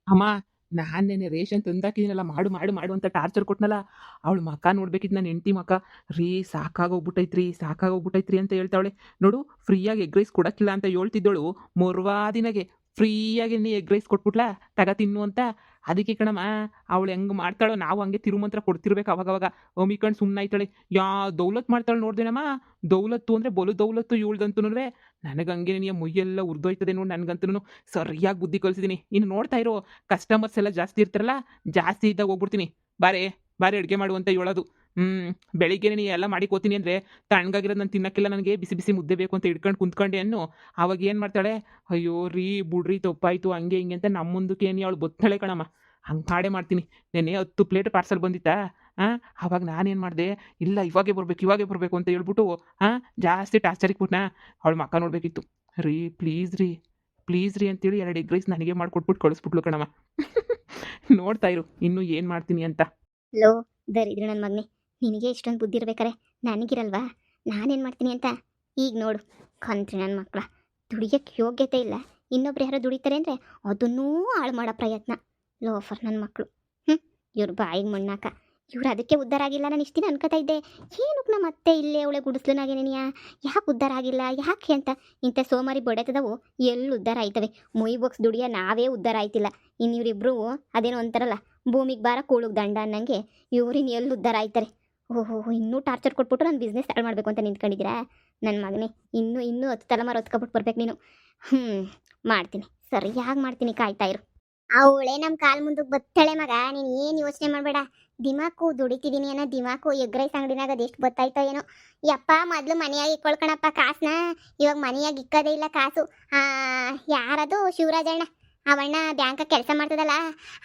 ಅಮ್ಮ ನಾನೇನೆ ರೇಷನ್ ತಂದಾಕಿದ್ದೀನಲ್ಲ ಮಾಡು ಮಾಡು ಮಾಡು ಅಂತ ಟಾರ್ಚರ್ ಕೊಟ್ನಲ್ಲ. ಅವಳು ಮಕ ನೋಡ್ಬೇಕಿತ್ತು, ನನ್ನ ಹೆಂಡತಿ ಮಕ. ರೀ ಸಾಕಾಗೋಗ್ಬಿಟ್ಟೈತ್ರಿ ಅಂತ ಹೇಳ್ತಾವಳೆ. ನೋಡು, ಫ್ರೀಯಾಗಿ ಎಗ್ ರೈಸ್ ಕೊಡಕ್ಕಿಲ್ಲ ಅಂತ ಹೇಳ್ತಿದ್ದೋಳು, ಮೊರ್ವಾದಿನಾಗೆ ಫ್ರೀಯಾಗಿ ನೀ ಎಗ್ ರೈಸ್ ಕೊಟ್ಬಿಟ್ಲಾ, ತಗ ತಿನ್ನು ಅಂತ. ಅದಕ್ಕೆ ಕಣಮ್ಮ, ಅವಳು ಹೆಂಗೆ ಮಾಡ್ತಾಳೋ ನಾವು ಹಂಗೆ ತಿರುಮಂತ್ರ ಕೊಡ್ತಿರ್ಬೇಕು ಅವಾಗವಾಗ. ಅಮಿಕಂಡು ಸುಮ್ಮನಾಯ್ತಾಳೆ. ದೌಲತ್ ಮಾಡ್ತಾಳೆ ನೋಡ್ದೇನಮ್ಮ. ದೌಲತ್ತು ಅಂದರೆ ಬಲು ದೌಲತ್ತು ಇವಳ್ದಂತೂ. ನನಗೆ ಹಂಗೆ ನೀ ಮುಯ್ಯೆಲ್ಲ ಉರ್ದೋಯ್ತದೆ ನೋಡಿ. ನನಗಂತೂ ಸರಿಯಾಗಿ ಬುದ್ಧಿ ಕಲಿಸಿದ್ದೀನಿ. ಇನ್ನು ನೋಡ್ತಾ ಇರೋ, ಕಸ್ಟಮರ್ಸ್ ಎಲ್ಲ ಜಾಸ್ತಿ ಇರ್ತಾರಲ್ಲ, ಜಾಸ್ತಿ ಇದ್ದಾಗ ಹೋಗ್ಬಿಡ್ತೀನಿ. ಬಾರೆ ಬಾರೆ ಅಡುಗೆ ಮಾಡು ಅಂತ ಹೇಳೋದು. ಬೆಳಿಗ್ಗೆ ನೀ ಎಲ್ಲ ಮಾಡಿಕೋತೀನಿ ಅಂದರೆ ತಣ್ಣಗಾಗಿರೋದು ನಾನು ತಿನ್ನಕ್ಕಿಲ್ಲ, ನನಗೆ ಬಿಸಿ ಬಿಸಿ ಮುದ್ದೆ ಬೇಕು ಅಂತ ಹಿಡ್ಕೊಂಡು ಕುಂತ್ಕೊಂಡೆ ಅನ್ನು. ಆವಾಗ ಏನು ಮಾಡ್ತಾಳೆ, ಅಯ್ಯೋ ರೀ ಬುಡ್ರಿ ತಪ್ಪಾಯಿತು ಹಂಗೆ ಹಿಂಗೆ ಅಂತ ನಮ್ಮ ಮುಂದಕ್ಕೆ ಏನು ಅವಳು ಬತ್ತಾಳೆ ಕಣಮ್ಮ. ಹಂಗೆ ಮಾಡೇ ಮಾಡ್ತೀನಿ. ನೆನ್ನೆ 10 ಪ್ಲೇಟ್ ಪಾರ್ಸಲ್ ಬಂದಿತ್ತಾ, ಆವಾಗ ನಾನೇನು ಮಾಡಿದೆ, ಇಲ್ಲ ಇವಾಗೇ ಬರಬೇಕು ಅಂತ ಹೇಳ್ಬಿಟ್ಟು ಜಾಸ್ತಿ ಟಾರ್ಚರಿಗೆ ಬಿಟ್ನಾ. ಅವಳು ಮಕ್ಕ ನೋಡಬೇಕಿತ್ತು. ಪ್ಲೀಸ್ ರೀ ಅಂತೇಳಿ 2 ಎಗ್ ರೈಸ್ ನನಗೆ ಮಾಡಿಕೊಟ್ಬಿಟ್ಟು ಕಳಿಸ್ಬಿಟ್ಲು ಕಣಮ್ಮ. ನೋಡ್ತಾ ಇರು ಇನ್ನೂ ಏನು ಮಾಡ್ತೀನಿ ಅಂತ. ಲೋ ದರಿದ್ರ ನನ್ನ ಮಗನೇ, ನಿನಗೆ ಇಷ್ಟೊಂದು ಬುದ್ಧಿ ಇರ್ಬೇಕಾರೆ ನನಗಿರಲ್ವಾ? ನಾನೇನು ಮಾಡ್ತೀನಿ ಅಂತ ಈಗ ನೋಡು. ಕಂತ್ರಿ ನನ್ನ ಮಕ್ಕಳ, ದುಡಿಯೋಕ್ಕೆ ಯೋಗ್ಯತೆ ಇಲ್ಲ, ಇನ್ನೊಬ್ರು ಯಾರೋ ದುಡಿತಾರೆ ಅಂದರೆ ಅದನ್ನೂ ಹಾಳು ಮಾಡೋ ಪ್ರಯತ್ನ. ಲೋಫರ್ ನನ್ನ ಮಕ್ಕಳು. ಇವ್ರ ಬಾಯಿಗೆ ಮಣ್ಣಾಕ. ಇವ್ರು ಅದಕ್ಕೆ ಉದ್ಧಾರ ಆಗಿಲ್ಲ. ನಾನು ಇಷ್ಟು ದಿನ ಅನ್ಕೋತಾ ಇದ್ದೆ, ಏನಕ್ಕೆ ನಮ್ಮ ಅತ್ತೆ ಇಲ್ಲೇ ಅವಳೆ ಗುಡಿಸ್ಲನಾಗೇನೆಯಾ, ಯಾಕೆ ಉದ್ಧಾರ ಆಗಿಲ್ಲ ಯಾಕೆ ಅಂತ. ಇಂಥ ಸೋಮಾರಿ ಬೊಡೆತದವು ಎಲ್ಲಿ ಉದ್ಧಾರ ಆಯ್ತವೆ? ಮುಯಿ ಬಾಕ್ಸ್ ದುಡಿಯೋ ನಾವೇ ಉದ್ಧಾರ ಆಯ್ತಿಲ್ಲ. ಇನ್ನು ಇವರಿಬ್ರು ಅದೇನೋ ಅಂತಾರಲ್ಲ, ಭೂಮಿಗೆ ಬಾರ ಕೂಳುಗ್ ದಂಡ ಅನ್ನಂಗೆ ಇವ್ರಿನ ಎಲ್ಲಿ ಉದ್ಧಾರ ಆಯ್ತಾರೆ. ಓಹೋ, ಇನ್ನೂ ಟಾರ್ಚರ್ ಕೊಟ್ಬಿಟ್ಟು ನಾನು ಬಿಸ್ನೆಸ್ ಸ್ಟಾರ್ಟ್ ಮಾಡಬೇಕು ಅಂತ ನಿಂತ್ಕೊಂಡಿದ್ದೀರಾ ನನ್ನ ಮಗನೇ? ಇನ್ನೂ 10 ತಲೆಮಾರು ಹೊತ್ಕೊಬಿಟ್ಟು ಬರ್ಬೇಕು ನೀನು. ಮಾಡ್ತೀನಿ, ಸರಿಯಾಗಿ ಮಾಡ್ತೀನಿ, ಕಾಯ್ತಾ ಇರು. ಅವಳೆ ನಮ್ಮ ಕಾಲ್ ಮುಂದಕ್ಕೆ ಬತ್ತಾಳೆ ಮಗ. ನೀನು ಏನು ಯೋಚನೆ ಮಾಡಬೇಡ. ದಿಮಾಕು ದುಡಿತಿದ್ದೀನಿ ಅನ್ನೋ ದಿಮಾಕು ಎಗ್ ರೈಸ್ ಅಂಗಡಿನಾಗ ಅದೆಷ್ಟು ಬತ್ತಾಯ್ತೋ ಏನೋ. ಯಪ್ಪ, ಮೊದಲು ಮನೆಯಾಗಿ ಇಕ್ಕೊಳ್ಕಣಪ್ಪ ಕಾಸನ್ನ. ಇವಾಗ ಮನೆಯಾಗಿ ಇಕ್ಕೋದೇ ಇಲ್ಲ ಕಾಸು. ಯಾರದು ಶಿವರಾಜಣ್ಣ, ಅವಣ್ಣ ಬ್ಯಾಂಕಾಗ ಕೆಲಸ ಮಾಡ್ತದಲ್ಲ,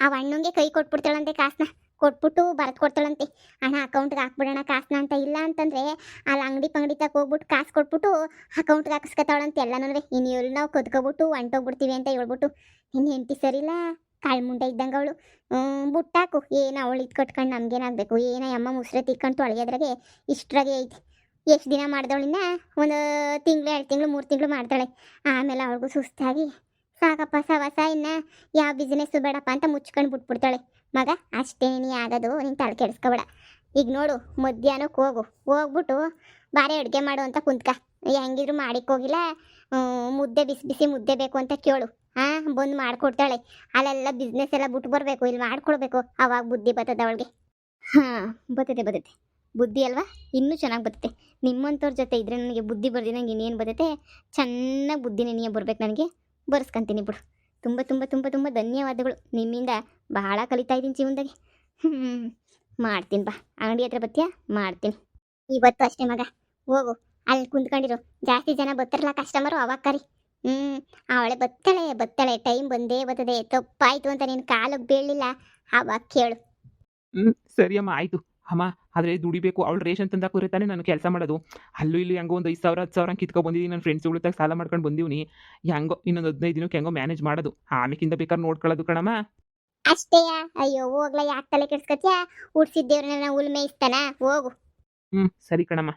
ಅವಣ್ಣಂಗೆ ಕೈ ಕೊಟ್ಬಿಡ್ತಾಳಂತೆ ಕಾಸನ್ನ. ಕೊಟ್ಬಿಟ್ಟು ಬರೆದು ಕೊಡ್ತಾಳಂತೆ, ಅಣ್ಣ ಅಕೌಂಟ್ಗೆ ಹಾಕ್ಬಿಡೋಣ ಕಾಸನ್ನ ಅಂತ. ಇಲ್ಲ ಅಂತಂದರೆ ಅಲ್ಲಿ ಅಂಗಡಿ ಪಂಗಡಿ ತಗ ಹೋಗ್ಬಿಟ್ಟು ಕಾಸು ಕೊಟ್ಬಿಟ್ಟು ಅಕೌಂಟ್ಗೆ ಹಾಕಿಸ್ಕೊತಾವಳಂತೆ ಎಲ್ಲನೂ. ಇನ್ನು ಎಲ್ಲಿ ನಾವು ಕದ್ಕೊಬಿಟ್ಟು ಹೊಂಟೋಗ್ಬಿಡ್ತೀವಿ ಅಂತ ಹೇಳ್ಬಿಟ್ಟು. ನಿನ್ನ ಹೆಂಡತಿ ಸರಿಲ್ಲ, ಕಾಳ್ಮುಂಡೆ ಇದ್ದಂಗೆ ಅವಳು. ಬುಟ್ಟಾಕು, ಏನು ಅವಳು ಇದು ಕಟ್ಕೊಂಡು ನಮಗೇನಾಗಬೇಕು? ಏನೋ ಅಮ್ಮ ಮುಸ್ರೆ ತಿಕ್ಕೊಂಡು ತೊಳೆಯೋದ್ರಾಗೆ ಇಷ್ಟರಾಗೆ ಐತಿ. ಎಷ್ಟು ದಿನ ಮಾಡ್ದವಳಿನ್ನ? ಒಂದು ತಿಂಗಳು 2 ತಿಂಗಳು 3 ತಿಂಗಳು ಮಾಡ್ತಾಳೆ. ಆಮೇಲೆ ಅವಳಿಗೂ ಸುಸ್ತಾಗಿ ಸಾಕಪ್ಪ ಸವಸ, ಇನ್ನು ಯಾವ ಬಿಸ್ನೆಸ್ಸು ಬೇಡಪ್ಪ ಅಂತ ಮುಚ್ಕೊಂಡು ಬಿಟ್ಬಿಡ್ತಾಳೆ. ಮಗ ಅಷ್ಟೇ ನೀ ಆಗೋದು, ನೀನು ತಲೆ ಕೆಡಿಸ್ಕೊಬೇಡ. ಈಗ ನೋಡು, ಮಧ್ಯಾಹ್ನಕ್ಕೆ ಹೋಗ್ಬಿಟ್ಟು ಬಾರೆ ಅಡುಗೆ ಮಾಡು ಅಂತ ಕುಂತ್ಕ. ಹೆಂಗಿದ್ರು ಮಾಡಿಕ್ಕೋಗಿಲ್ಲ, ಮುದ್ದೆ ಬಿಸಿ ಬಿಸಿ ಮುದ್ದೆ ಬೇಕು ಅಂತ ಕೇಳು. ಬಂದು ಮಾಡಿಕೊಡ್ತಾಳೆ. ಅಲ್ಲೆಲ್ಲ ಬಿಸ್ನೆಸ್ ಎಲ್ಲ ಬಿಟ್ಟು ಬರಬೇಕು, ಇಲ್ಲಿ ಮಾಡ್ಕೊಡ್ಬೇಕು. ಅವಾಗ ಬುದ್ಧಿ ಬರ್ತದೆ ಅವಳಿಗೆ. ಬರ್ತದೆ ಬುದ್ಧಿ ಅಲ್ವಾ? ಇನ್ನೂ ಚೆನ್ನಾಗಿ ಬರ್ತದೆ. ನಿಮ್ಮಂಥವ್ರ ಜೊತೆ ಇದ್ದರೆ ನನಗೆ ಬುದ್ಧಿ ಬರ್ದಿ ನಂಗೆ ಇನ್ನೇನು ಬರ್ತೈತೆ. ಚೆನ್ನಾಗಿ ಬುದ್ಧಿ ನೆನೆಯ ಬರ್ಬೇಕು ನನಗೆ. ಬರ್ಸ್ಕೊಂತೀನಿ ಬಿಡು. ತುಂಬ ತುಂಬ ತುಂಬ ತುಂಬ ಧನ್ಯವಾದಗಳು. ನಿಮ್ಮಿಂದ ಬಹಳ ಕಲಿತಾ ಇದ್ದೀನಿ ಜೀವನದಾಗೆ. ಮಾಡ್ತೀನಿ ಬಾ, ಅಂಗಡಿ ಹತ್ರ ಬತ್ತೀಯಾ? ಮಾಡ್ತೀನಿ ಇವತ್ತು ಅಷ್ಟೇ ಮಗ. ಹೋಗು, ಅಲ್ಲಿ ಕುಂತ್ಕೊಂಡಿರು. ಜಾಸ್ತಿ ಜನ ಬರ್ತಾರಲ್ಲ ಕಸ್ಟಮರು, ಅವಾಗ ಕರಿ. ಅವಳೆ ಬತ್ತಾಳೆ, ಟೈಮ್ ಬಂದೇ ಬರ್ತದೆ. ತಪ್ಪಾಯಿತು ಅಂತ ನೀನು ಕಾಲಿಗೆ ಬೀಳಲಿಲ್ಲ, ಅವಾಗ ಕೇಳು. ಸರಿ ಅಮ್ಮ, ಆಯಿತು. ಅಮ್ಮ, ಆದರೆ ದುಡಿಬೇಕು. ಅವಳು ರೇಷನ್ ತಂದಾಕೋರೆ ತಾನೇ ನಾನು ಕೆಲಸ ಮಾಡೋದು. ಅಲ್ಲೂ ಇಲ್ಲಿ ಹೆಂಗೋ ಒಂದು 5,000 10,000 ಕಿತ್ಕೊ ಬಂದಿದ್ದೀನಿ. ನನ್ನ ಫ್ರೆಂಡ್ಸ್ ಉಳಿತಾಗ ಸಾಲ ಮಾಡ್ಕೊಂಡು ಬಂದೀನಿ. ಹೆಂಗೋ ಇನ್ನೊಂದು 15 ದಿನಕ್ಕೆ ಹೆಂಗೋ ಮ್ಯಾನೇಜ್ ಮಾಡೋದು. ಆಮೇಕಿಂದ ಬೇಕಾದ್ರೆ ನೋಡ್ಕೊಳ್ಳೋದು ಕಣಮ್ಮ. ಅಷ್ಟೇಯಾ? ಅಯ್ಯೋ ಹೋಗ್ಲಾ, ಯಾಕೆ ತಲೆ ಕೆಡ್ಸ್ಕೊತ್ಯಾ? ಉಡ್ಸಿದ್ದೇವ್ರನ್ನ ಹುಲ್ ಮೇಯಿಸ್ತಾನ, ಹೋಗು. ಸರಿ ಕಣಮ್ಮ.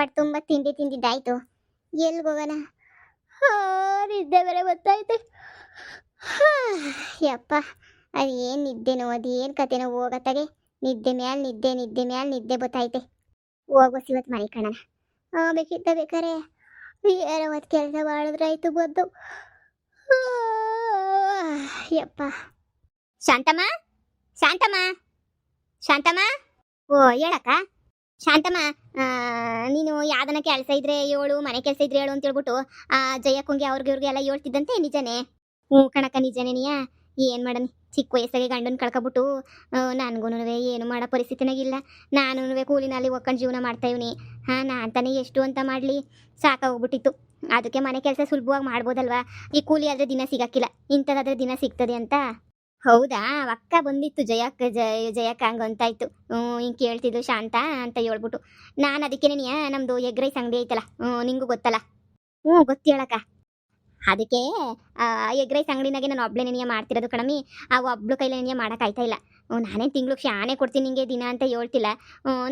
ಒಟ್ಟು ತುಂಬ ತಿಂದಿದ್ದಾಯ್ತು. ಎಲ್ಲಿಗೆ ಹೋಗೋಣ? ನಿದ್ದೆ ಬೇರೆ ಗೊತ್ತಾಯ್ತು. ಯಪ್ಪ, ಅದು ಏನು ನಿದ್ದೆನೋ, ಅದು ಏನು ಕತೆನೋ ಹೋಗತ್ತಾಗೆ. ನಿದ್ದೆ ಮ್ಯಾಲೆ ನಿದ್ದೆ ಬತ್ತೈತೆ. ಹೋಗೋಸಿ ಇವತ್ತು ಮನೆ ಕಣಣ. ಬೇಕಿದ್ದ ಬೇಕಾರೆ ಏನೋ ಒಂದು ಕೆಲಸ ಮಾಡಿದ್ರಾಯ್ತು ಬಂದು. ಯಪ್ಪ. ಶಾಂತಮ್ಮ, ಓ ಹೇಳಕ್ಕ. ಶಾಂತಮ್ಮ, ನೀನು ಯಾವ್ದನ ಕೆಲಸ ಇದ್ರೆ ಹೇಳು, ಮನೆ ಕೆಲಸ ಇದ್ರೆ ಹೇಳು ಅಂತ ಹೇಳ್ಬಿಟ್ಟು ಜಯಕ್ಕಂಗೆ ಅವ್ರಿಗೆ ಎಲ್ಲ ಹೇಳ್ತಿದ್ದಂತೆ, ನಿಜನೇ? ಕಣಕ್ಕ, ನಿಜನೇ. ನೀಯಾ ಏನು ಮಾಡನಿ, ಚಿಕ್ಕ ವಯಸ್ಸಾಗೆ ಗಂಡನ ಕಳ್ಕೊಬಿಟ್ಟು ನನಗೂ ಏನು ಮಾಡೋ ಪರಿಸ್ಥಿತಿನಾಗಿಲ್ಲ. ನಾನು ಕೂಲಿನಲ್ಲಿ ಒಕ್ಕಂಡು ಜೀವನ ಮಾಡ್ತಾಯಿವ್ನಿ. ನಾನು ತಾನೇ ಎಷ್ಟು ಅಂತ ಮಾಡಲಿ, ಸಾಕಾಗೋಗ್ಬಿಟ್ಟಿತ್ತು. ಅದಕ್ಕೆ ಮನೆ ಕೆಲಸ ಸುಲಭವಾಗಿ ಮಾಡ್ಬೋದಲ್ವಾ? ಈ ಕೂಲಿ ಆದರೆ ದಿನ ಸಿಗಕ್ಕಿಲ್ಲ, ಇಂಥದ್ದಾದ್ರೆ ದಿನ ಸಿಗ್ತದೆ ಅಂತ. ಹೌದಾ? ಅಕ್ಕ ಬಂದಿತ್ತು, ಜಯಕ್ಕ ಹಂಗಂತಾಯ್ತು. ಹಿಂಗೆ ಕೇಳ್ತಿದ್ದು ಶಾಂತ ಅಂತ ಹೇಳ್ಬಿಟ್ಟು. ನಾನು ಅದಕ್ಕೇನೆ ನಮ್ಮದು ಎಗ್ ರೈಸ್ ಅಂಗಡಿ ಐತಲ್ಲ, ನಿಂಗೂ ಗೊತ್ತಲ್ಲ? ಗೊತ್ತು ಹೇಳಕ್ಕ. ಅದಕ್ಕೆ ಎಗ್ ರೈಸ್ ಅಂಗಡಿನಾಗೆ ನಾನು ಒಬ್ಳೆ ನೆನೆಯ ಮಾಡ್ತಿರೋದು ಕಣಮಿ. ಆ ಒಬ್ಳು ಕೈಲೇ ನೆನೆಯ ಮಾಡೋಕ್ಕಾಯ್ತಾ ಇಲ್ಲ. ನಾನೇನು ತಿಂಗ್ಳಿಗೆ ಶಾನೆ ಕೊಡ್ತೀನಿ ನಿಂಗೆ ದಿನ ಅಂತ ಹೇಳ್ತಿಲ್ಲ.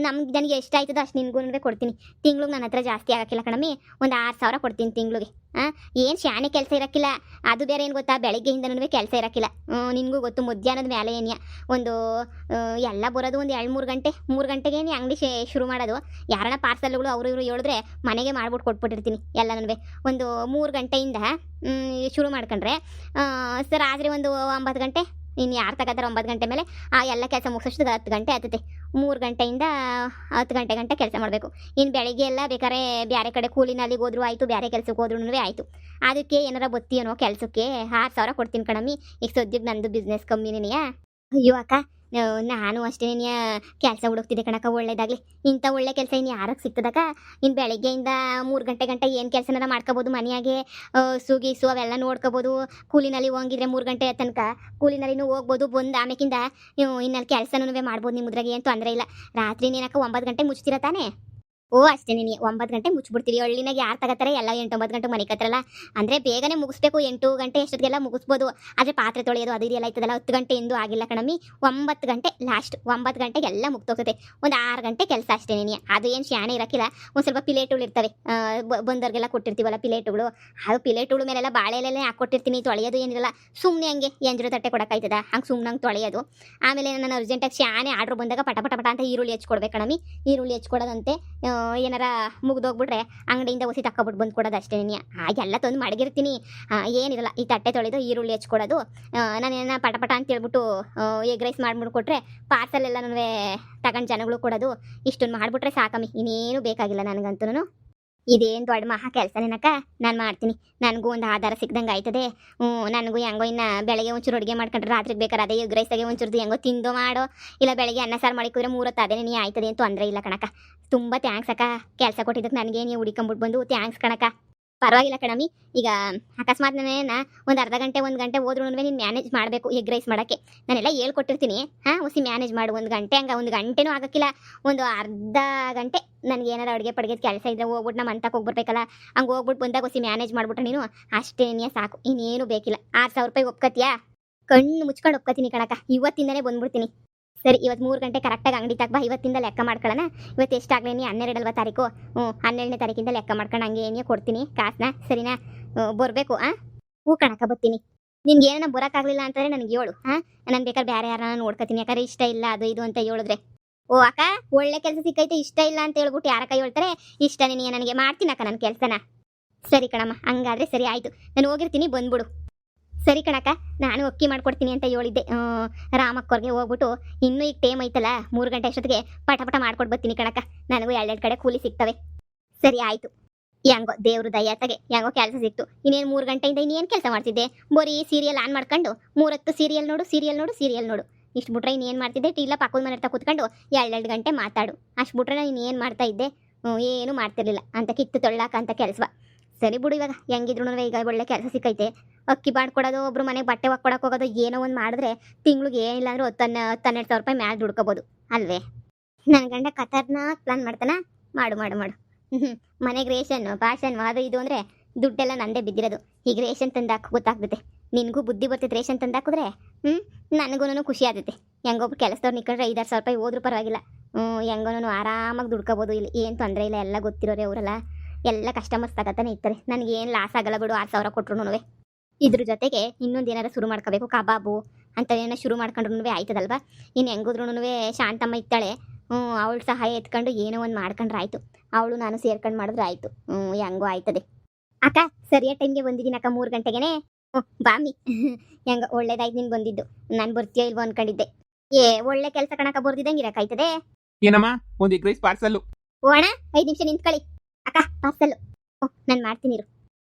ನನಗೆ ಎಷ್ಟು ಆಯ್ತದೋ ಅಷ್ಟು ನಿನ್ಗೂ ಕೊಡ್ತೀನಿ. ತಿಂಗ್ಳಿಗೆ ನನ್ನ ಹತ್ರ ಜಾಸ್ತಿ ಆಗಕ್ಕಿಲ್ಲ ಕಣಮ್ಮಿ, ಒಂದು 6,000 ಕೊಡ್ತೀನಿ ತಿಂಗ್ಳಿಗೆ. ಏನು ಶಾನೆ ಕೆಲಸ ಇರೋಕ್ಕಿಲ್ಲ. ಅದು ಬೇರೆ ಏನು ಗೊತ್ತಾ, ಬೆಳಗ್ಗೆಯಿಂದನೂ ಕೆಲಸ ಇರೋಕ್ಕಿಲ್ಲ. ನಿನಗೂ ಗೊತ್ತು ಮಧ್ಯಾಹ್ನದ ಮೇಲೆ ಏನ್ಯಾ ಒಂದು ಎಲ್ಲ ಬರೋದು ಒಂದು 2-3 ಗಂಟೆ, 3 ಗಂಟೆಗೆ ಅಂಗಡಿ ಶುರು ಮಾಡೋದು. ಯಾರನ್ನ ಪಾರ್ಸಲ್ಗಳು ಅವರು ಇವರು ಹೇಳಿದ್ರೆ ಮನೆಗೆ ಮಾಡ್ಬಿಟ್ಟು ಕೊಟ್ಬಿಟ್ಟಿರ್ತೀನಿ ಎಲ್ಲನೂ. ಒಂದು 3 ಗಂಟೆಯಿಂದ ಶುರು ಮಾಡ್ಕೊಂಡ್ರೆ ರಾತ್ರಿ ಒಂದು 9 ಗಂಟೆ, ಇನ್ನು ಯಾರು ತಗೋತಾರೆ 9 ಗಂಟೆ ಮೇಲೆ ಆ ಎಲ್ಲ ಕೆಲಸ ಮುಗಿಸೋಷ್ಟು 10 ಗಂಟೆ ಆಗ್ತೈತೆ. 3 ಗಂಟೆಯಿಂದ 10 ಗಂಟೆ ಕೆಲಸ ಮಾಡಬೇಕು. ಇನ್ನು ಬೆಳಿಗ್ಗೆ ಎಲ್ಲ ಬೇಕಾದ್ರೆ ಬೇರೆ ಕಡೆ ಕೂಲಿನಲ್ಲಿ ಹೋದ್ರು ಆಯಿತು, ಬೇರೆ ಕೆಲಸಕ್ಕೆ ಹೋದ್ರೂ ಆಯಿತು. ಅದಕ್ಕೆ ಏನಾರ ಬತ್ತಿ ಅನ್ನೋ ಕೆಲಸಕ್ಕೆ 6,000 ಕೊಡ್ತೀನಿ ಕಣಮ್ಮಿ. ಈಗ ಸದ್ಯಕ್ಕೆ ನಂದು ಬಿಸ್ನೆಸ್ ಕಮ್ಮಿನೇನೆಯಾ. ಅಯ್ಯೋ ಅಕ್ಕ, ನಾನು ಅಷ್ಟೇ ಕೆಲಸ ಹುಡುಕ್ತಿದ್ದೆ ಕಣಕ್ಕ, ಒಳ್ಳೇದಾಗಲಿ. ಇಂಥ ಒಳ್ಳೆ ಕೆಲಸ ಇನ್ನು ಯಾರಿಗೆ ಸಿಗ್ತದಕ್ಕ? ಇನ್ನು ಬೆಳಗ್ಗೆಯಿಂದ 3 ಗಂಟೆ ಏನು ಕೆಲಸನಾರ ಮಾಡ್ಕೋಬೋದು ಮನೆಯಾಗೆ. ಗೀಸು ಅವೆಲ್ಲ ನೋಡ್ಕೋಬೋದು. ಕೂಲಿನಲ್ಲಿ ಹೋಗಿದ್ರೆ 3 ಗಂಟೆ ತನಕ ಕೂಲಿನಲ್ಲಿನೂ ಹೋಗ್ಬೋದು. ಬಂದು ಆಮೇಕಿಂದ ಇನ್ನಲ್ಲಿ ಕೆಲಸನೂ ಮಾಡ್ಬೋದು. ನಿಮ್ಮದ್ರಾಗೆ ಏನು ತೊಂದರೆ ಇಲ್ಲ. ರಾತ್ರಿ ನೀನಕ್ಕ 9 ಗಂಟೆ ಮುಚ್ತೀರ ತಾನೇ? ಓ ಅಷ್ಟೇ, ನೀನು 9 ಗಂಟೆ ಮುಚ್ಚಿಬಿಡ್ತೀವಿ. ಹಳ್ಳಿನಾಗ ಯಾರು ತಗೋತಾರೆ? ಎಲ್ಲ 8-9 ಗಂಟೆ ಮನೆ ಕತ್ತರಲ್ಲ. ಅಂದರೆ ಬೇಗನೆ ಮುಗಿಸ್ಬೇಕು. 8 ಗಂಟೆ ಎಷ್ಟೊತ್ತಿಗೆಲ್ಲ ಮುಗಿಸ್ಬೋದು. ಆದರೆ ಪಾತ್ರೆ ತೊಳೆಯೋದು ಅದು ಇದೆಲ್ಲ ಆಯ್ತದಲ್ಲ, 10 ಗಂಟೆ ಇಂದು ಆಗಿಲ್ಲ ಕಣಮ್ಮಿ. 9 ಗಂಟೆ ಲಾಸ್ಟ್. 9 ಗಂಟೆಗೆ ಎಲ್ಲ ಮುಗ್ದೋಗ್ತದೆ. ಒಂದು 6 ಗಂಟೆ ಕೆಲಸ ಅಷ್ಟೇ ನೀನು. ಅದು ಏನು ಶಾಣೆ ಇರೋಕ್ಕಿಲ್ಲ. ಒಂದು ಸ್ವಲ್ಪ ಪ್ಲೇಟುಗಳು ಇರ್ತವೆ, ಬಂದವ್ರಿಗೆಲ್ಲ ಕೊಟ್ಟಿರ್ತೀವಲ್ಲ ಪ್ಲೇಟುಗಳು. ಅದು ಪ್ಲೇಟುಗಳ ಮೇಲೆಲ್ಲ ಬಾಳೆ ಎಲೆನೇ ಹಾಕ್ಕೊಟ್ಟಿರ್ತೀನಿ. ತೊಳೆಯೋದು ಏನಿರಲ್ಲ, ಸುಮ್ಮನೆ ಹಂಗೆ ಎಂಜರು ತಟ್ಟೆ ಕೊಡೋಕ್ಕಾಯ್ತದ? ಹಂಗೆ ಸುಮ್ಮನೆ ತೊಳೆಯೋದು. ಆಮೇಲೆ ನಾನು ಅರ್ಜೆಂಟಾಗಿ ಶಾಣೆ ಆರ್ಡ್ರ್ ಬಂದಾಗ ಪಟ ಪಟ ಪಟ ಅಂತ ಈರುಳ್ಳಿ ಹೆಚ್ಕೊಡ್ಬೇಕು ಕಣಮ್ಮಿ. ಈರುಳ್ಳಿ ಹೆಚ್ಕೊಡೋದಂತೆ. ಏನಾರ ಮುಗ್ದೋಗ್ಬಿಟ್ರೆ ಅಂಗಡಿಯಿಂದ ಹೊಸಿ ತಕ್ಕೊಬಿಟ್ಟು ಬಂದು ಕೊಡೋದು ಅಷ್ಟೇ. ಎಲ್ಲ ತಂದು ಮಡಗಿರ್ತೀನಿ. ಏನಿರಲ್ಲ, ಈ ತಟ್ಟೆ ತೊಳೆದು ಈರುಳ್ಳಿ ಹೆಚ್ಕೊಡೋದು. ನಾನೇನ ಪಟ ಪಟ ಅಂತ ಹೇಳ್ಬಿಟ್ಟು ಎಗ್ ರೈಸ್ ಮಾಡ್ಬಿಟ್ಟು ಕೊಟ್ಟರೆ ಪಾರ್ಸಲ್ ಎಲ್ಲನೂ ತಗೊಂಡು ಜನಗಳು ಕೊಡೋದು. ಇಷ್ಟನ್ನು ಮಾಡಿಬಿಟ್ರೆ ಸಾಕಮ್ಮಿ, ಇನ್ನೇನು ಬೇಕಾಗಿಲ್ಲ ನನಗಂತೂ. ಇದೇನು ದೊಡ್ಡ ಮಹಾ ಕೆಲಸನೇನಕ್ಕ, ನಾನು ಮಾಡ್ತೀನಿ. ನನಗೂ ಒಂದು ಆಧಾರ ಸಿಕ್ದಂಗೆ ಆಯ್ತದೆ. ನನಗೂ ಹೆಂಗೋ ಇನ್ನು ಬೆಳಗ್ಗೆ ಒಂಚೂರು ಅಡುಗೆ ಮಾಡ್ಕೊಂಡ್ರೆ ರಾತ್ರಿಗೆ ಬೇಕಾದ್ರೆ ಅದೇ ಎಗ್ ರೈಸಾಗೆ ಒಂಚೂರ್ದು ಹೆಂಗೋ ತಿಂದು ಮಾಡೋ, ಇಲ್ಲ ಬೆಳಗ್ಗೆ ಅನ್ನ ಸಾರು ಮಾಡಿದ್ರೆ 3 ಹೊತ್ತು ಅದೇ ನೀ ಆಯ್ತದೆ ಅಂತ ತೊಂದರೆ ಇಲ್ಲ ಕಣಕ್ಕ. ತುಂಬ ಥ್ಯಾಂಕ್ಸ್ ಅಕ್ಕ, ಕೆಲಸ ಕೊಟ್ಟಿದ್ದಕ್ಕೆ ನನಗೆ ನೀವು ಹುಡಿಕೊಂಬಿಟ್ಟು ಬಂದು ಥ್ಯಾಂಕ್ಸ್ ಕಣಕ್ಕ. ಪರವಾಗಿಲ್ಲ ಕಣಮ್ಮಿ. ಈಗ ಅಕಸ್ಮಾತ್ ಒಂದು ಅರ್ಧ ಗಂಟೆ 1 ಗಂಟೆ ಹೋದ್ರೂ ನೀನು ಮ್ಯಾನೇಜ್ ಮಾಡಬೇಕು ಎಗ್ ರೈಸ್ ಮಾಡೋಕ್ಕೆ. ನಾನೆಲ್ಲ ಹೇಳ್ಕೊಟ್ಟಿರ್ತೀನಿ. ಹೊಸಿ ಮ್ಯಾನೇಜ್ ಮಾಡು. 1 ಗಂಟೆ ಹಂಗೆ 1 ಗಂಟೆನೂ ಆಗೋಕ್ಕಿಲ್ಲ, ಒಂದು ಅರ್ಧ ಗಂಟೆ. ನನಗೆ ಏನಾರು ಅಡುಗೆ ಪಡುಗೆ ಕೆಲಸ ಇದ್ದರೆ ಹೋಗ್ಬಿಟ್ಟು ನಮ್ಮ ಅಂತಕ್ಕೆ ಹೋಗ್ಬರ್ಬೇಕಲ್ಲ, ಹಂಗೆ ಹೋಗ್ಬಿಟ್ಟು ಬಂದಾಗ ಹೊಸಿ ಮ್ಯಾನೇಜ್ ಮಾಡ್ಬಿಟ್ರೆ ನೀನು ಅಷ್ಟೇ ಸಾಕು, ಇನ್ನೇನು ಬೇಕಿಲ್ಲ. 6,000 ರೂಪಾಯಿ ಒಪ್ಕತ್ತೀಯಾ? ಕಣ್ಣು ಮುಚ್ಕೊಂಡು ಒಪ್ಕತೀನಿ ಕಣಕ್ಕ. ಇವತ್ತಿಂದನೇ ಬಂದ್ಬಿಡ್ತೀನಿ. ಸರಿ, ಇವತ್ತು 3 ಗಂಟೆ ಕರೆಕ್ಟಾಗಿ ಅಂಗಡಿ ತಗ್ಬಾ. ಇವತ್ತಿಂದ ಲೆಕ್ಕ ಮಾಡ್ಕೊಳ್ಳೋಣ. ಇವತ್ತು ಎಷ್ಟಾಗಲಿ? 12 ಅಲ್ವಾ ತಾರೀಕು? 12ನೇ ತಾರೀಕಿಂದ ಲೆಕ್ಕ ಮಾಡ್ಕೊಂಡು ಹಂಗೆ ಏನೇ ಕೊಡ್ತೀನಿ ಕಾಸನ್ನ. ಸರಿನಾ? ಬರಬೇಕು. ಹೂ ಕಣಕ್ಕ, ಬರ್ತೀನಿ. ನಿನ್ಗೆ ಏನನ್ನ ಬರೋಕ್ಕಾಗಲಿಲ್ಲ ಅಂತಂದರೆ ನನಗೆ ಹೇಳು. ನಾನು ಬೇಕಾದ್ರೆ ಬೇರೆ ಯಾರನ್ನ ನೋಡ್ಕೊತೀನಿ. ಯಾಕಂದ್ರೆ ಇಷ್ಟ ಇಲ್ಲ ಅದು ಇದು ಅಂತ ಹೇಳಿದ್ರೆ. ಓ ಅಕ್ಕ, ಒಳ್ಳೆ ಕೆಲಸ ಸಿಕ್ಕೈತೆ, ಇಷ್ಟ ಇಲ್ಲ ಅಂತ ಹೇಳ್ಬಿಟ್ಟು ಯಾರ ಕೈ ಹೇಳ್ತಾರೆ? ಇಷ್ಟನೇ ನೀನು ನನಗೆ ಮಾಡ್ತೀನಕ್ಕ ನನ್ನ ಕೆಲಸನ. ಸರಿ ಕಣಮ್ಮ, ಹಂಗಾದ್ರೆ ಸರಿ ಆಯಿತು. ನಾನು ಹೋಗಿರ್ತೀನಿ, ಬಂದ್ಬಿಡು. ಸರಿ ಕಣಕ್ಕ, ನಾನು ಅಕ್ಕಿ ಮಾಡ್ಕೊಡ್ತೀನಿ ಅಂತ ಹೇಳಿದ್ದೆ ರಾಮಕ್ಕವ್ರಿಗೆ. ಹೋಗ್ಬಿಟ್ಟು ಇನ್ನೂ ಈಗ ಟೈಮ್ ಐತಲ್ಲ, 3 ಗಂಟೆ ಅಷ್ಟೊತ್ತಿಗೆ ಪಟ ಪಟ ಮಾಡ್ಕೊಟ್ಟು ಬರ್ತೀನಿ ಕಣಕ್ಕ. ನನಗೂ 2 ಕಡೆ ಕೂಲಿ ಸಿಗ್ತವೆ. ಸರಿ ಆಯಿತು. ಹೆಂಗೋ ದೇವ್ರು ದಯಾತಗೆ ಹೆಂಗೋ ಕೆಲಸ ಸಿಕ್ತು. ಇನ್ನೇನು 3 ಗಂಟೆಯಿಂದ ಇನ್ನೇನು ಕೆಲಸ ಮಾಡ್ತಿದ್ದೆ? ಬರೀ ಸೀರಿಯಲ್ ಆನ್ ಮಾಡ್ಕೊಂಡು 3 ಹೊತ್ತು ಸೀರಿಯಲ್ ನೋಡು, ಸೀರಿಯಲ್ ನೋಡು, ಸೀರಿಯಲ್ ನೋಡು. ಇಷ್ಟು ಬಿಟ್ರೆ ಇನ್ನೇನು ಮಾಡ್ತಿದ್ದೆ? ಇಲ್ಲ ಪಕ್ಕದ ಮನೆ ಹತ್ರ ಕೂತ್ಕೊಂಡು 2 ಗಂಟೆ ಮಾತಾಡು. ಅಷ್ಟು ಬಿಟ್ರೆ ನಾನು ಇನ್ನೇನು ಮಾಡ್ತಾ ಇದ್ದೆ? ಏನು ಮಾಡ್ತಿರ್ಲಿಲ್ಲ ಅಂತ ಕಿತ್ತು ತೊಳ್ಳಾಕ ಅಂತ ಕೆಲಸ. ಸರಿ ಬಿಡು, ಇವಾಗ ಹೆಂಗಿದ್ರು ಈಗ ಒಳ್ಳೆ ಕೆಲಸ ಸಿಕ್ಕೈತೆ. ಅಕ್ಕಿ ಮಾಡ್ಕೊಡೋದು, ಒಬ್ರು ಮನೆಗೆ ಬಟ್ಟೆ ಒಕ್ಕೊಡಕ್ಕೆ ಹೋಗೋದು, ಏನೋ ಒಂದು ಮಾಡಿದ್ರೆ ತಿಂಗ್ಳಿಗೆ ಏನಿಲ್ಲ ಅಂದ್ರೆ 10-12 ರೂಪಾಯಿ ಮ್ಯಾಲೆ ದುಡ್ಕೋಬೋದು ಅಲ್ವೇ? ನನ್ನ ಗಂಡ ಖತರ್ನಾಕ್ ಪ್ಲಾನ್ ಮಾಡ್ತಾನ. ಮಾಡು ಮಾಡು ಮಾಡು. ಮನೆಗೆ ರೇಷನ್ ಭಾಷನ್ ಅದು ಇದು ಅಂದರೆ ದುಡ್ಡೆಲ್ಲ ನಂದೇ ಬಿದ್ದಿರೋದು. ಈಗ ರೇಷನ್ ತಂದಾಕ ಗೊತ್ತಾಗ್ತೈತೆ. ನಿನಗೂ ಬುದ್ಧಿ ಬರ್ತೈತೆ. ರೇಷನ್ ತಂದಾಕಿದ್ರೆ ನನಗೂ ಖುಷಿ ಆಗ್ತೈತೆ. ಹೆಂಗೊಬ್ರು ಕೆಲಸದವ್ರು ನಿಕ್ಕೊಂಡ್ರೆ 5-6 ರೂಪಾಯಿ ಹೋದ್ರೂ ಪರವಾಗಿಲ್ಲ. ಹೆಂಗೋನು ಆರಾಮಾಗಿ ದುಡ್ಕೋಬೋದು. ಇಲ್ಲಿ ಏನು ತೊಂದರೆ ಇಲ್ಲ. ಎಲ್ಲ ಗೊತ್ತಿರೋರೆ ಅವರೆಲ್ಲ, ಎಲ್ಲ ಕಸ್ಟಮರ್ಸ್ ತಗೋತಾನೆ ಇರ್ತಾರೆ. ನನಗೇನು ಲಾಸ್ ಆಗಲ್ಲ ಬಿಡು. 6,000 ಕೊಟ್ರು. ಇದ್ರ ಜೊತೆಗೆ ಇನ್ನೊಂದು ಏನಾರು ಶುರು ಮಾಡ್ಕೋಬೇಕು. ಕಬಾಬು ಅಂಥವೇನೋ ಶುರು ಮಾಡ್ಕೊಂಡ್ರು ಆಯ್ತದಲ್ವಾ? ಇನ್ನು ಹೆಂಗಿದ್ರು ಶಾಂತಮ್ಮ ಇರ್ತಾಳೆ. ಅವಳ ಸಹಾಯ ಎತ್ಕೊಂಡು ಏನೋ ಒಂದು ಮಾಡ್ಕೊಂಡ್ರೆ ಆಯಿತು. ಅವಳು ನಾನು ಸೇರ್ಕೊಂಡು ಮಾಡಿದ್ರೆ ಆಯಿತು. ಹೆಂಗೋ ಆಯ್ತದೆ. ಅಕ್ಕ, ಸರಿಯಾದ ಟೈಮ್ಗೆ ಬಂದಿದ್ದೀನಿ ಅಕ್ಕ, 3 ಗಂಟೆಗೆ. ಬಾಮಿ, ಹೆಂಗ ಒಳ್ಳೇದಾಯ್ತು ನೀನು ಬಂದಿದ್ದು. ನಾನು ಬರ್ತೀಯೋ ಇಲ್ವೋ ಅನ್ಕೊಂಡಿದ್ದೆ. ಒಳ್ಳೆ ಕೆಲಸ ಕಣಕ್ಕ, ಬರ್ದಿದ್ದಂಗೆ ಇರೋಕ್ಕಾಯ್ತದೆ. ಏನಮ್ಮ, ಒಂದು ಎಗ್ ರೈಸ್ ಪಾರ್ಸಲ್ಲು. ಓ ಅಣ್ಣ, 5 ನಿಮಿಷ ನಿಂತ್ಕೊಳ್ಳಿ. ಅಕ್ಕ, ಪಾರ್ಸಲ್ಲು. ನಾನು ಮಾಡ್ತೀನಿ ಇರು.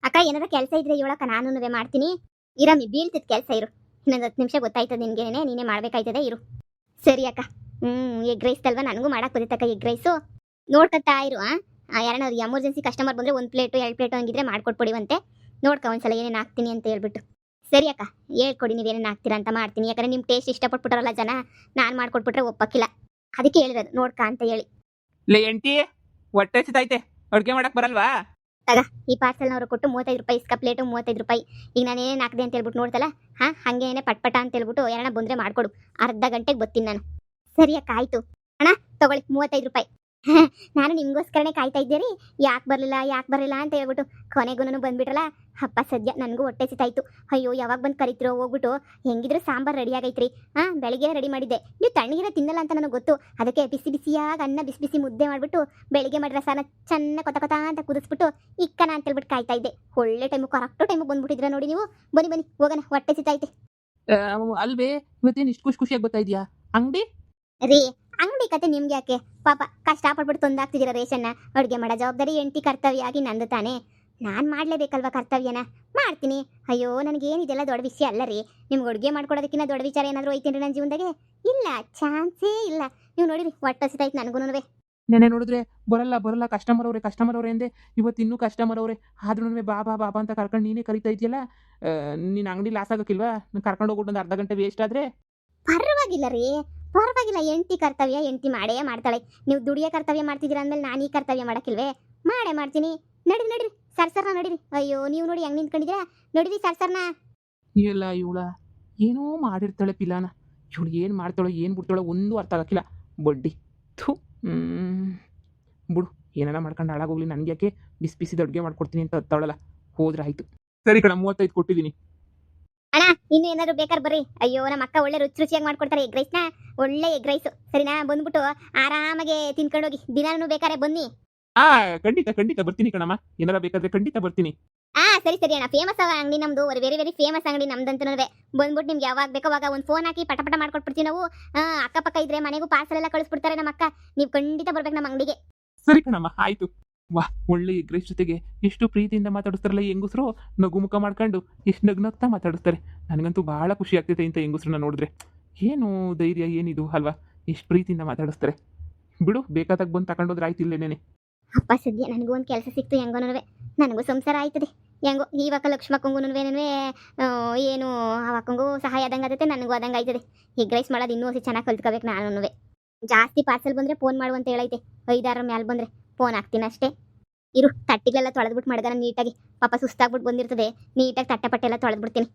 ಅಕ್ಕ, ಏನಾರ ಕೆಲಸ ಇದ್ರೆ ಹೇಳಕ್ಕ, ನಾನು ಮಾಡ್ತೀನಿ. ಇರಮ್ಮಿ, ಬೀಳ್ತಿದ್ ಕೆಲಸ ಇರು. ಇನ್ನೊಂದು 10 ನಿಮಿಷ ಗೊತ್ತಾಯ್ತದೆ ನಿನಗೇನೆ, ನೀನೇ ಮಾಡ್ಬೇಕಾಯ್ತದೆ. ಇರು. ಸರಿ ಅಕ್ಕ. ಎಗ್ ರೈಸ್ ಅಲ್ವಾ? ನನಗೂ ಮಾಡಕ್ಕೆ ಬರುತ್ತಕ್ಕ ಎಗ್ ರೈಸು. ನೋಡ್ಕೊತಾ ಇರು. ಯಾರನ್ನ ಎಮರ್ಜೆನ್ಸಿ ಕಸ್ಟಮರ್ ಬಂದರೆ 1 ಪ್ಲೇಟು 2 ಪ್ಲೇಟು ಹಂಗಿದ್ರೆ ಮಾಡ್ಕೊಟ್ಬಿಡಿವಂತೆ. ನೋಡ್ಕೊ ಒಂದ್ಸಲ ಏನೇನು ಹಾಕ್ತೀನಿ ಅಂತ ಹೇಳ್ಬಿಟ್ಟು. ಸರಿ ಅಕ್ಕ, ಹೇಳ್ಕೊಡಿ ನೀವೇನೇನು ಹಾಕ್ತೀರಾ ಅಂತ ಮಾಡ್ತೀನಿ. ಯಾಕಂದರೆ ನಿಮ್ಮ ಟೇಸ್ಟ್ ಇಷ್ಟಪಟ್ಬಿಟ್ಟಾರಲ್ಲ ಜನ, ನಾನು ಮಾಡ್ಕೊಟ್ಬಿಟ್ರೆ ಒಪ್ಪಕ್ಕಿಲ್ಲ. ಅದಕ್ಕೆ ಹೇಳಿರೋದು ನೋಡ್ಕ ಅಂತ ಹೇಳಿ. ಲೇ ಎಂಟಿ, ಹೊಟ್ಟೆ ಹಸಿತೈತೆ, ಅಡುಗೆ ಮಾಡಕ್ಕೆ ಬರಲ್ವಾ? ತಗ ಈ ಪಾರ್ಸಲ್ನವ್ರು ಕೊಟ್ಟು 35 ರೂಪಾಯಿ ಇಸ್ಕ ಪ್ಲೇಟು 35 ರೂಪಾಯಿ. ಈಗ ನಾನೇನು ಹಾಕಿದೆ ಅಂತ ಹೇಳ್ಬಿಟ್ಟು ನೋಡ್ತಲ್ಲ ಹಂಗೇನೆ ಪಟ್ಪಟ ಅಂತ ಹೇಳ್ಬಿಟ್ಟು ಯಾರನ್ನ ಬಂದರೆ ಮಾಡಿಕೊಡು. ಅರ್ಧ ಗಂಟೆಗೆ ಬರ್ತೀನಿ ನಾನು. ಸರಿ ಅಕ್ಕ ಆಯಿತು. ಅಣ್ಣ ತಗೊಳ್ಳಿ 35 ರೂಪಾಯಿ. ನಾನು ನಿಮಗೋಸ್ಕರನೇ ಕಾಯ್ತಾ ಇದ್ದೆ ರೀ. ಯಾಕೆ ಬರಲಿಲ್ಲ ಅಂತ ಹೇಳ್ಬಿಟ್ಟು ಕೊನೆಗೂ ಬಂದ್ಬಿಟ್ರಲ್ಲ. ಹಪ್ಪ ಸದ್ಯ ನನಗೂ ಹೊಟ್ಟೆ ಸಿತಾಯ್ತು. ಅಯ್ಯೋ ಯಾವಾಗ ಬಂದು ಕರಿತಿರೋ ಹೋಗ್ಬಿಟ್ಟು. ಹೆಂಗಿದ್ರು ಸಾಂಬಾರು ರೆಡಿ ಆಗೈತ್ರಿ. ಬೆಳಿಗ್ಗೆ ರೆಡಿ ಮಾಡಿದ್ದೆ. ನೀವು ತಣ್ಣಗಿರ ತಿನ್ನಲ್ಲ ಅಂತ ನನಗೆ ಗೊತ್ತು. ಅದಕ್ಕೆ ಬಿಸಿ ಬಿಸಿಯಾಗಿ ಅನ್ನ ಬಿಸಿ ಬಿಸಿ ಮುದ್ದೆ ಮಾಡಿಬಿಟ್ಟು ಬೆಳಿಗ್ಗೆ ಮಾಡಿ ರಸನ ಚೆನ್ನಾಗಿ ಕೊತ ಅಂತ ಕುದಿಸ್ಬಿಟ್ಟು ಇಕ್ಕನ ಅಂತ ಹೇಳ್ಬಿಟ್ಟು ಕಾಯ್ತಾ ಇದ್ದೆ. ಒಳ್ಳೆ ಟೈಮು ಕರೆಕ್ಟು ಟೈಮಿಗೆ ಬಂದ್ಬಿಟ್ಟಿದ್ರ ನೋಡಿ ನೀವು. ಬನ್ನಿ ಹೋಗೋಣ, ಹೊಟ್ಟೆ ಸಿತಾಯ್ತೆ. ಅಲ್ವೇ ಇವತ್ತೇನು ಇಷ್ಟು ಖುಷಿಯಾಗಿ ಬರ್ತಾ ಇದೆಯಾ ಅಂಗಡಿ ರೀ? ಅಂಗಡಿ ಕತೆ ನಿಮ್ಗೆ ಯಾಕೆ? ಪಾಪ ಕಷ್ಟಪಟ್ಬಿಟ್ಟು ತಂದಾಗ್ತಿದ್ದೀರ ರೇಷನ್ನ. ಅಡುಗೆ ಮಾಡೋ ಜವಾಬ್ದಾರಿ ಹೆಂಡತಿ ಕರ್ತವ್ಯ ಆಗಿ ನಂದು ತಾನೇ. ನಾನು ಮಾಡಲೇಬೇಕಲ್ವ ಕರ್ತವ್ಯನ. ಮಾಡ್ತೀನಿ. ಅಯ್ಯೋ ನನಗೇನಿದೆಲ್ಲ ದೊಡ್ಡ ವಿಷಯ ಅಲ್ಲ ರೀ. ನಿಮ್ಗೆ ಅಡುಗೆ ಮಾಡ್ಕೊಡೋದಕ್ಕಿಂತ ದೊಡ್ಡ ವಿಚಾರ ಏನಾದರೂ ಐತೇನ್ರಿ ನನ್ನ ಜೀವನದಾಗೆ? ಇಲ್ಲ, ಚಾನ್ಸೇ ಇಲ್ಲ. ನೀವು ನೋಡಿರಿ ಹೊಟ್ಟೆ ಹಸಿತಾಯ್ತು ನನಗೂ. ನೆನೆ ನೋಡಿದ್ರೆ ಬರಲ್ಲ ಕಸ್ಟಮರ್ ಅವರೇ ಅಂದೆ. ಇವತ್ತು ಇನ್ನೂ ಕಸ್ಟಮರ್ ಅವರೇ ಆದ್ರೂ ಬಾಬಾ ಅಂತ ಕರ್ಕೊಂಡು ನೀನೇ ಕರಿತಾ ಇದೆಯಲ್ಲ. ನೀನು ಅಂಗಡಿ ಲಾಸ್ ಆಗೋಕ್ಕಿಲ್ವಾ? ಕರ್ಕೊಂಡು ಹೋಗ್ಬಿಟ್ಟು ಒಂದು ಅರ್ಧ ಗಂಟೆ ವೇಸ್ಟ್ ಆದರೆ? ಪರವಾಗಿಲ್ಲ ರೀ, ಪರವಾಗಿಲ್ಲ. ಹೆಂಡತಿ ಕರ್ತವ್ಯ ಹೆಂಡತಿ ಮಾಡೇ ಮಾಡ್ತಾಳೆ. ನೀವು ದುಡಿಯೋ ಕರ್ತವ್ಯ ಮಾಡ್ತಿದ್ದೀರಾ ಅಂದಮೇಲೆ ನಾನು ಈ ಕರ್ತವ್ಯ ಮಾಡೋಕ್ಕಿಲ್ವೇ? ಮಾಡೇ ಮಾಡ್ತೀನಿ. ನಡೀರಿ ಸರ್ಸರ್ನ ನಡೀರಿ. ಅಯ್ಯೋ ನೀವು ನೋಡಿ ಹೆಂಗೆ ನಿಂತ್ಕೊಂಡಿದ್ದೀರಾ? ನಡೀರಿ ಸರ್ಸರ್ನ. ಇಲ್ಲ ಇವಳ ಏನೋ ಮಾಡಿರ್ತಾಳೆ ಪಿಲಾನ. ಇವಳು ಏನು ಮಾಡ್ತಾಳೋ ಏನು ಬಿಡ್ತಾಳೋ ಒಂದು ಅರ್ಥ ಆಗಕ್ಕಿಲ್ಲ. ಬಡ್ಡಿ ಥೂ. ಬಿಡು, ಏನಾರ ಮಾಡ್ಕೊಂಡು ಹಾಳಾಗೋಗ್ಲಿ. ನನಗೆ ಯಾಕೆ ಬಿಸಿದ ಅಡುಗೆ ಮಾಡ್ಕೊಡ್ತೀನಿ ಅಂತ ಹತ್ತಾಳಲ್ಲ. ಹೋದ್ರೆ ಆಯಿತು. ಸರಿ ಕಣ, 35 ಕೊಟ್ಟಿದ್ದೀನಿ. ಅಣ್ಣ ಇನ್ನು ಏನಾದ್ರು ಬೇಕಾದ್ರೆ ಬರ್ರಿ. ಅಯ್ಯೋ ನಮ್ಮ ಅಕ್ಕ ಒಳ್ಳೆ ರುಚಿಯಾಗಿ ಮಾಡ್ಕೊಡ್ತಾರೆ ಎಗ್ ರೈಸ್ನ. ಒಳ್ಳೆ ಎಗ್ ರೈಸು. ಸರಿನಾ? ಬಂದ್ಬಿಟ್ಟು ಆರಾಮಾಗೆ ತಿನ್ಕೊಂಡೋಗಿ. ದಿನಾನು ಬೇಕಾರೆ ಬನ್ನಿ. ಖಂಡಿತ ಬರ್ತೀನಿ ಕಣಮ್ಮ. ಏನಾರ ಬೇಕಾದ್ರೆ ಖಂಡಿತ ಬರ್ತೀನಿ. ಸರಿ ಅಣ್ಣ. ಫೇಮಸ್ ಅಂಗಡಿ ನಮ್ದು. ವೆರಿ ವೆರಿ ಫೇಮಸ್ ಅಂಗಡಿ ನಮ್ದಂತೂ. ಬಂದ್ಬಿಟ್ಟು ನಿಮ್ಗೆ ಯಾವಾಗ ಬೇಕೋ ಅವಾಗ ಒಂದು ಫೋನ್ ಹಾಕಿ ಪಟ ಮಾಡ್ಕೊಟ್ಬಿಡ್ತೀವಿ ನಾವು. ಅಕ್ಕಪಕ್ಕ ಇದ್ರೆ ಮನೆಗೂ ಪಾರ್ಸಲ್ ಎಲ್ಲ ಕಳಿಸ್ಬಿಡ್ತಾರೆ ನಮ್ಮ ಅಕ್ಕ. ನೀವು ಖಂಡಿತ ಬರ್ಬೇಕು ನಮ್ಮ ಅಂಗಡಿಗೆ. ಸರಿ ಕಣಮ್ಮ, ಆಯ್ತು. ವಾ, ಒಳ್ಳೆ ಎಗ್ ರೈಸ್ ಜೊತೆಗೆ ಎಷ್ಟು ಪ್ರೀತಿಯಿಂದ ಮಾತಾಡಿಸ್ತಾರಲ್ಲ ಈ ಹೆಂಗಸರು. ನಗುಮುಖ ಮಾಡ್ಕೊಂಡು ಎಷ್ಟು ನಗ್ನಗ್ತಾ ಮಾತಾಡಿಸ್ತಾರೆ. ನನಗಂತೂ ಭಾಳ ಖುಷಿ ಆಗ್ತೈತೆ ಇಂಥ ಹೆಂಗಸ್ರನ್ನ ನೋಡಿದ್ರೆ. ಏನು ಧೈರ್ಯ ಏನಿದು ಅಲ್ವಾ? ಎಷ್ಟು ಪ್ರೀತಿಯಿಂದ ಮಾತಾಡಿಸ್ತಾರೆ. ಬಿಡು, ಬೇಕಾದಾಗ ಬಂದು ತಗೊಂಡೋದ್ರೆ ಆಯ್ತು ಇಲ್ಲೇನೇನೆ. ಅಪ್ಪ ಸದ್ಯ ನನಗೂ ಒಂದು ಕೆಲಸ ಸಿಕ್ತು. ಹೆಂಗೋನೂ ನನಗೂ ಸಂಸಾರ ಆಯ್ತದೆ. ಹೆಂಗೋ ಇವಾಗ ಲಕ್ಷ್ಮಕ್ಕಂಗೂ ಏನು ಅವಕ್ಕಂಗೂ ಸಹಾಯ ಆದಂಗೆ ಆಗುತ್ತೆ, ನನಗೂ ಆದಂಗೆ ಆಯ್ತದೆ. ಎಗ್ ರೈಸ್ ಮಾಡೋದು ಇನ್ನೂ ಹೊಸ ಚೆನ್ನಾಗಿ ಕಲ್ತ್ಕೋಬೇಕು ನಾನು. ಜಾಸ್ತಿ ಪಾರ್ಸಲ್ ಬಂದರೆ ಫೋನ್ ಮಾಡು ಅಂತ ಹೇಳೈತೆ. 5-6 ಮೇಲೆ ಬಂದರೆ ಫೋನ್ ಹಾಕ್ತೀನಿ ಅಷ್ಟೇ. ಇರು, ತಟ್ಟಿಗೆಲ್ಲ ತೊಳೆದ್ಬಿಟ್ಟು ಮಡ್ಗಾನ ನೀಟಾಗಿ. ಪಾಪ ಸುಸ್ತಾಗ್ಬಿಟ್ಟು ಬಂದಿರ್ತದೆ. ನೀಟಾಗಿ ತಟ್ಟೆ ಎಲ್ಲ ತೊಳೆದ್ಬಿಡ್ತೀನಿ.